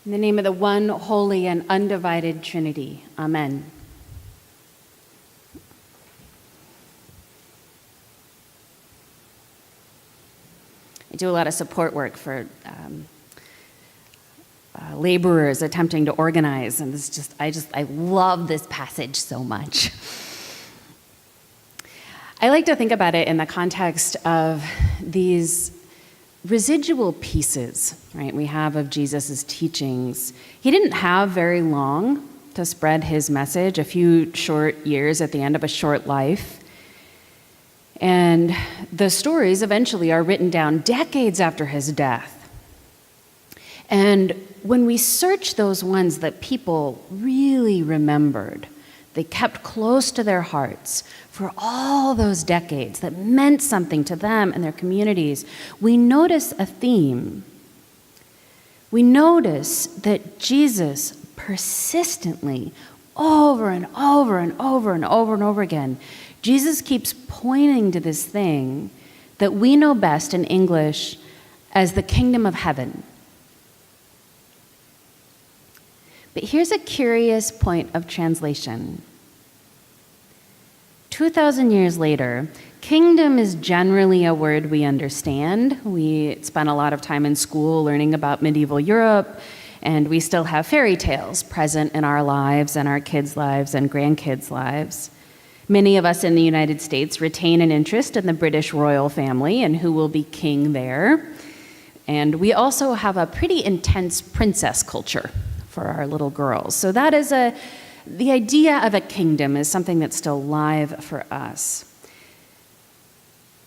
In the name of the one holy and undivided Trinity, amen. I do a lot of support work for laborers attempting to organize, and I love this passage so much. I like to think about it in the context of these residual pieces, right, we have of Jesus' teachings. He didn't have very long to spread his message, a few short years at the end of a short life. And the stories eventually are written down decades after his death. And when we search those ones that people really remembered, they kept close to their hearts for all those decades that meant something to them and their communities, we notice a theme. We notice that Jesus persistently, over and over and over and over and over again, Jesus keeps pointing to this thing that we know best in English as the kingdom of heaven. But here's a curious point of translation. 2,000 years later, kingdom is generally a word we understand. We spent a lot of time in school learning about medieval Europe, and we still have fairy tales present in our lives and our kids' lives and grandkids' lives. Many of us in the United States retain an interest in the British royal family and who will be king there. And we also have a pretty intense princess culture for our little girls. So that is the idea of a kingdom is something that's still live for us.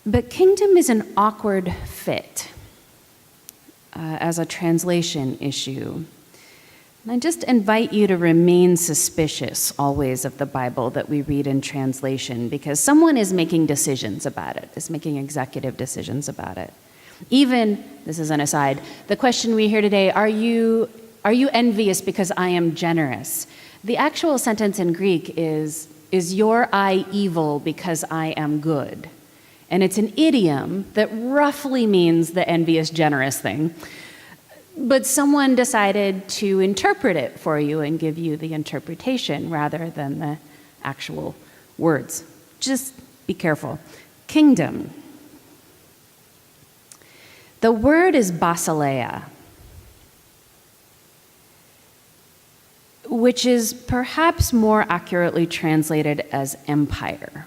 But kingdom is an awkward fit as a translation issue. And I just invite you to remain suspicious always of the Bible that we read in translation, because someone is making decisions about it, is making executive decisions about it. Even, this is an aside, the question we hear today, are you envious because I am generous? The actual sentence in Greek is your eye evil because I am good? And it's an idiom that roughly means the envious, generous thing. But someone decided to interpret it for you and give you the interpretation rather than the actual words. Just be careful. Kingdom. The word is basileia, which is perhaps more accurately translated as empire.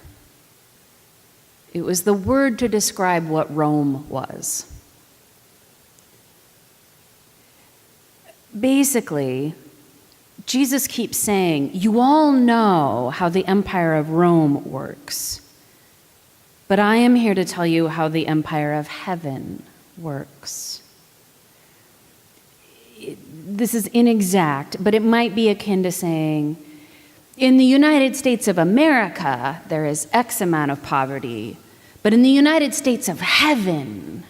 It was the word to describe what Rome was. Basically, Jesus keeps saying, you all know how the empire of Rome works, but I am here to tell you how the empire of heaven works. This is inexact, but it might be akin to saying, in the United States of America, there is X amount of poverty, but in the United States of heaven,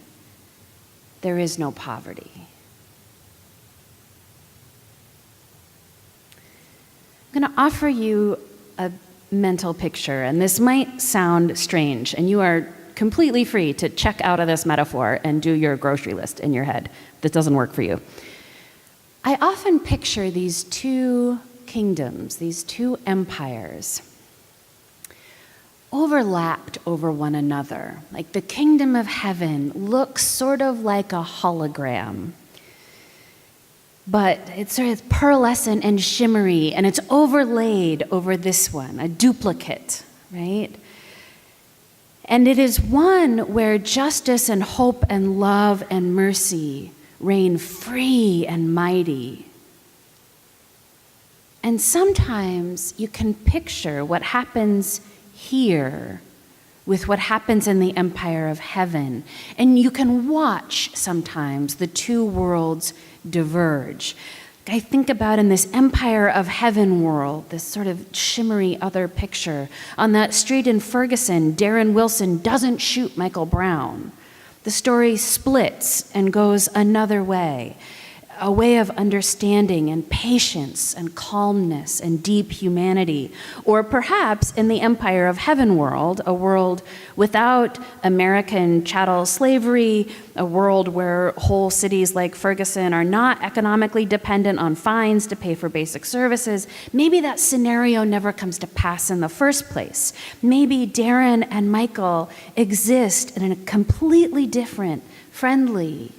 there is no poverty. I'm going to offer you a mental picture, and this might sound strange, and you are completely free to check out of this metaphor and do your grocery list in your head. That doesn't work for you. I often picture these two kingdoms, these two empires, overlapped over one another. Like the kingdom of heaven looks sort of like a hologram, but it's sort of pearlescent and shimmery, and it's overlaid over this one, a duplicate, right? And it is one where justice and hope and love and mercy reign free and mighty. And sometimes you can picture what happens here with what happens in the empire of heaven. And you can watch sometimes the two worlds diverge. I think about in this empire of heaven world, this sort of shimmery other picture. On that street in Ferguson, Darren Wilson doesn't shoot Michael Brown. The story splits and goes another way. a way of understanding and patience and calmness and deep humanity. Or perhaps in the Empire of Heaven world, a world without American chattel slavery, a world where whole cities like Ferguson are not economically dependent on fines to pay for basic services. Maybe that scenario never comes to pass in the first place. Maybe Darren and Michael exist in a completely different, friendly,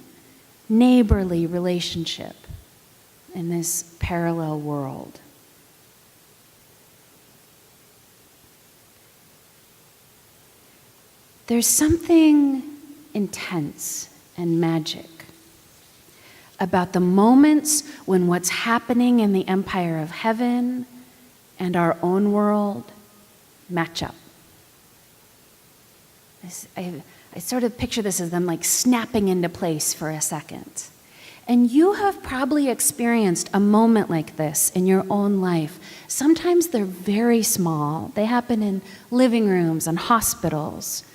neighborly relationship in this parallel world. There's something intense and magic about the moments when what's happening in the Empire of Heaven and our own world match up. I sort of picture this as them like snapping into place for a second. And you have probably experienced a moment like this in your own life. Sometimes they're very small. They happen in living rooms and hospitals.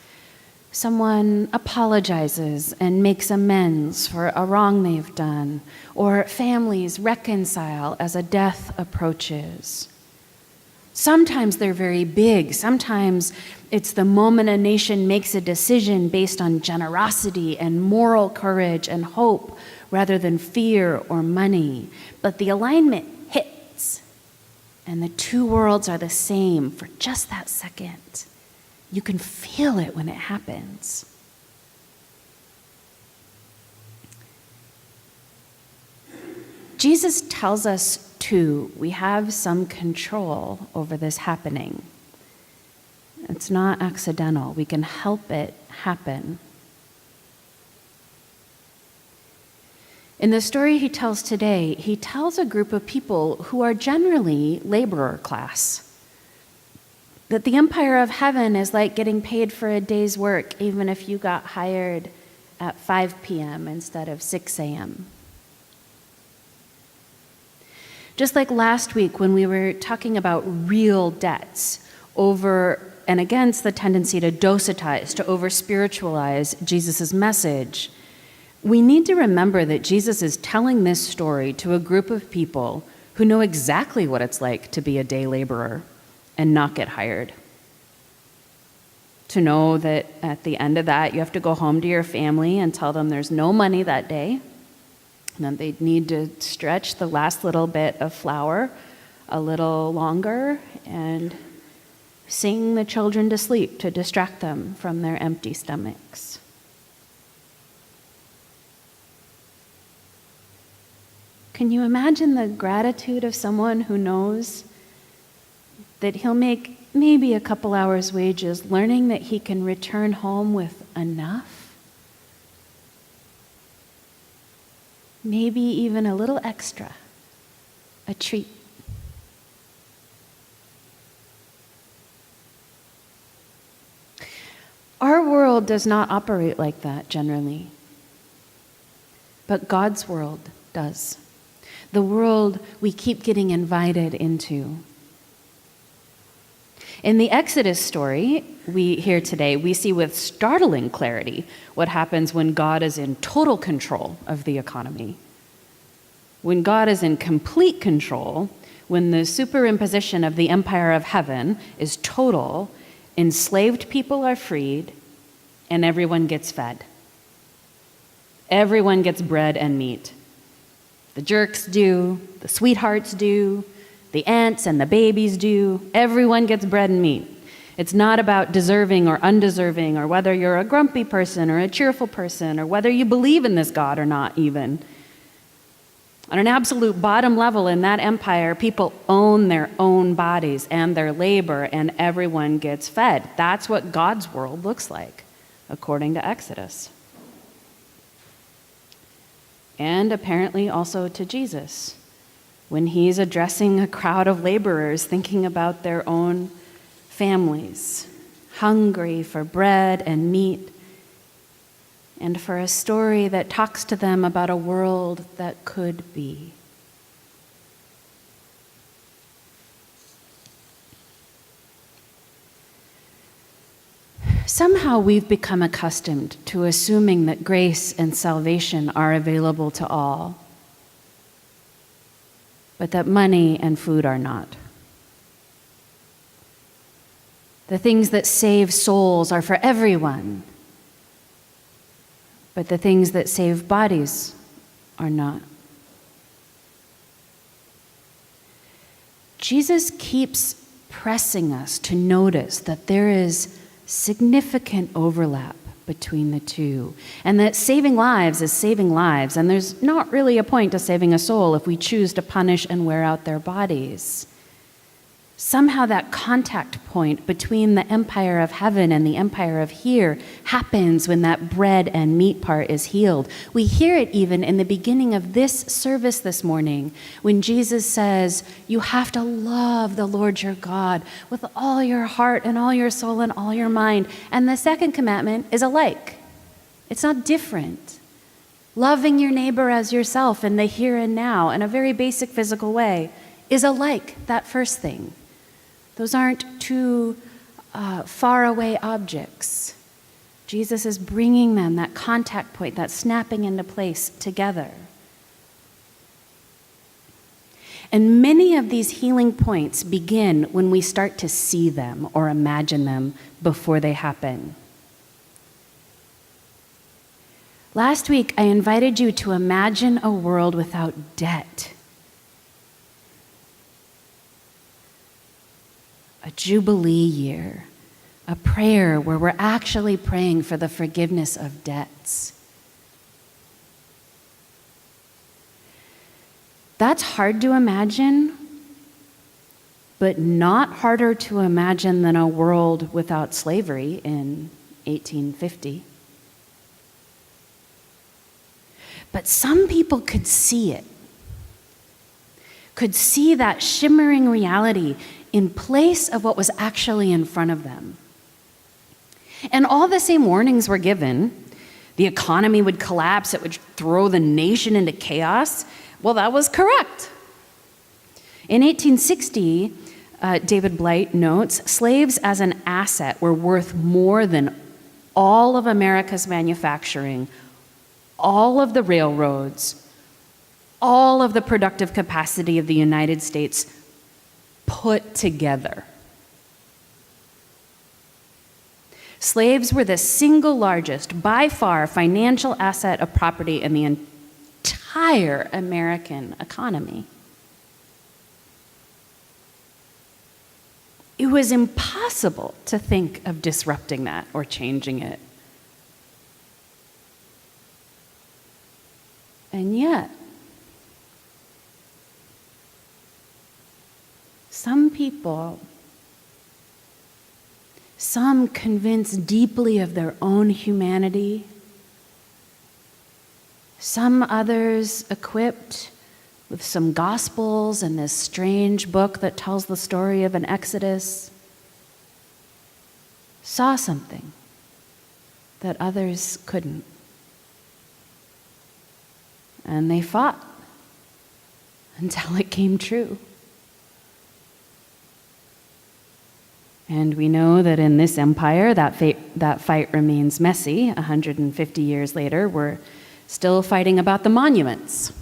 Someone apologizes and makes amends for a wrong they've done, or families reconcile as a death approaches. Sometimes they're very big. Sometimes it's the moment a nation makes a decision based on generosity and moral courage and hope rather than fear or money. But the alignment hits, and the two worlds are the same for just that second. You can feel it when it happens. Jesus tells us, too, we have some control over this happening. It's not accidental. We can help it happen. In the story he tells today, he tells a group of people who are generally laborer class that the Empire of Heaven is like getting paid for a day's work, even if you got hired at 5 p.m. instead of 6 a.m. Just like last week when we were talking about real debts over and against the tendency to docetize, to over-spiritualize Jesus' message, we need to remember that Jesus is telling this story to a group of people who know exactly what it's like to be a day laborer and not get hired. To know that at the end of that, you have to go home to your family and tell them there's no money that day, and that they need to stretch the last little bit of flour a little longer and sing the children to sleep to distract them from their empty stomachs. Can you imagine the gratitude of someone who knows that he'll make maybe a couple hours' wages, learning that he can return home with enough? Maybe even a little extra, a treat. Our world does not operate like that generally, but God's world does. The world we keep getting invited into. In the Exodus story we hear today, we see with startling clarity what happens when God is in total control of the economy. When God is in complete control, when the superimposition of the Empire of Heaven is total, enslaved people are freed, and everyone gets fed. Everyone gets bread and meat. The jerks do, the sweethearts do, the aunts and the babies do. Everyone gets bread and meat. It's not about deserving or undeserving, or whether you're a grumpy person or a cheerful person, or whether you believe in this God or not even. On an absolute bottom level in that empire, people own their own bodies and their labor, and everyone gets fed. That's what God's world looks like, according to Exodus. And apparently also to Jesus, when he's addressing a crowd of laborers thinking about their own families, hungry for bread and meat, and for a story that talks to them about a world that could be. Somehow we've become accustomed to assuming that grace and salvation are available to all. but that money and food are not. The things that save souls are for everyone, but the things that save bodies are not. Jesus keeps pressing us to notice that there is significant overlap between the two, and that saving lives is saving lives, and there's not really a point to saving a soul if we choose to punish and wear out their bodies. Somehow that contact point between the empire of heaven and the empire of here happens when that bread and meat part is healed. We hear it even in the beginning of this service this morning when Jesus says, you have to love the Lord your God with all your heart and all your soul and all your mind. And the second commandment is alike. It's not different. Loving your neighbor as yourself in the here and now in a very basic physical way is alike that first thing. Those aren't two faraway objects. Jesus is bringing them, that contact point, that snapping into place together. And many of these healing points begin when we start to see them or imagine them before they happen. Last week, I invited you to imagine a world without debt. A jubilee year, a prayer where we're actually praying for the forgiveness of debts. That's hard to imagine, but not harder to imagine than a world without slavery in 1850. But some people could see it, could see that shimmering reality in place of what was actually in front of them. And all the same warnings were given. The economy would collapse, it would throw the nation into chaos. Well, that was correct. In 1860, David Blight notes, slaves as an asset were worth more than all of America's manufacturing, all of the railroads, all of the productive capacity of the United States put together. Slaves were the single largest, by far, financial asset of property in the entire American economy. It was impossible to think of disrupting that or changing it. And yet, some people, some convinced deeply of their own humanity, some others equipped with some gospels and this strange book that tells the story of an exodus, saw something that others couldn't. And they fought until it came true. And we know that in this empire, that fight remains messy. 150 years later, we're still fighting about the monuments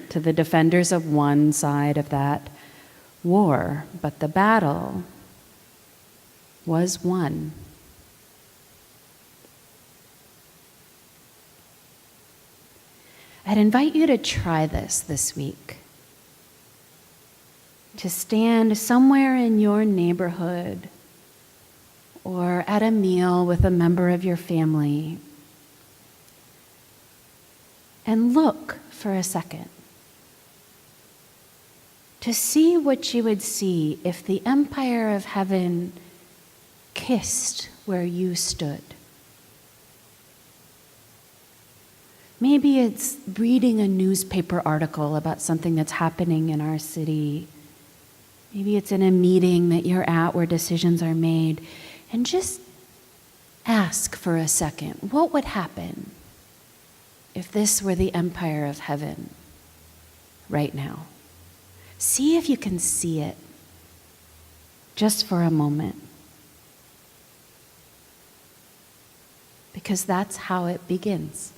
to the defenders of one side of that war. But the battle was won. I'd invite you to try this week. To stand somewhere in your neighborhood or at a meal with a member of your family and look for a second to see what you would see if the empire of heaven kissed where you stood. Maybe it's reading a newspaper article about something that's happening in our city. Maybe it's in a meeting that you're at where decisions are made. And just ask for a second, what would happen if this were the empire of heaven right now? See if you can see it just for a moment. Because that's how it begins.